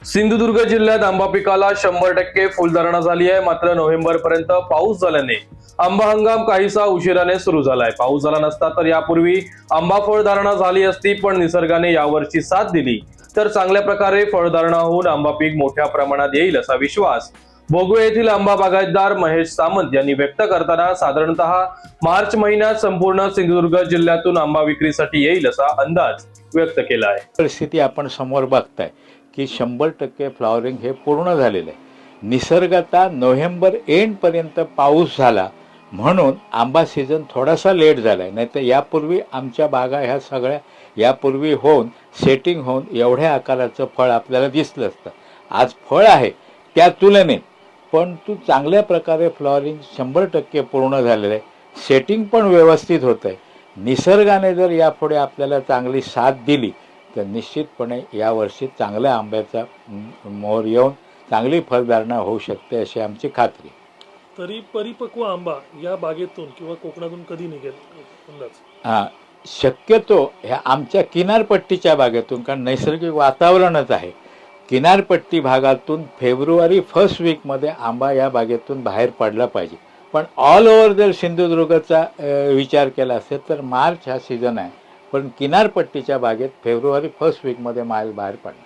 सिंधुदुर्ग जिल्ह्यात आंबा पिकाला 100% फुलधारणा झाली आहे। मात्र नोव्हेंबर पर्यंत पाऊस झाल्याने आंबा हंगाम काहीसा उशिराने सुरू झालाय। पाऊस झाला नसता तर यापूर्वी आंबा फळधारणा झाली असती, पण निसर्गाने यावर्षी साथ दिली तर चांगल्या प्रकारे फळधारणा होऊन आंबा पीक मोठ्या प्रमाणात येईल असा विश्वास भोगवे येथील आंबा बागायतदार महेश सामंत यांनी व्यक्त करताना साधारणतः मार्च महिन्यात संपूर्ण सिंधुदुर्ग जिल्ह्यातून आंबा विक्रीसाठी येईल असा अंदाज व्यक्त केला आहे। परिस्थिती आपण समोर बघताय की 100% फ्लॉवरिंग हे पूर्ण झालेलं आहे। निसर्गता नोव्हेंबर एंड पर्यंत पाऊस झाला म्हणून आंबा सीझन थोडासा लेट झालाय, नाहीतर यापूर्वी आमच्या बागा ह्या सगळ्या यापूर्वी होऊन सेटिंग होऊन एवढ्या आकाराचं फळ आपल्याला दिसलं असतं। आज फळ आहे त्या तुलनेत पण तू चांगल्या प्रकारे फ्लॉवरिंग 100% पूर्ण झालेलं आहे। सेटिंग पण व्यवस्थित होत आहे। निसर्गाने जर यापुढे आपल्याला चांगली साथ दिली तर निश्चितपणे यावर्षी चांगल्या आंब्याचा मोहर येऊन चांगली फळधारणा होऊ शकते अशी आमची खात्री। तरी परिपक्व आंबा या बागेतून किंवा कोकणातून कधी निघेल अंदाज? शक्यतो ह्या आमच्या किनारपट्टीच्या बागेतून, कारण नैसर्गिक वातावरणच आहे, किनारपट्टी भागातून फेब्रुवारी फर्स्ट वीकमध्ये आंबा या बागेतून बाहेर पडला पाहिजे। पण ऑल ओव्हर जर सिंधुदुर्गचा विचार केला असेल तर मार्च हा सीझन आहे, पण किनारपट्टीच्या बागेत फेब्रुवारी फर्स्ट वीकमध्ये माल बाहेर पडला।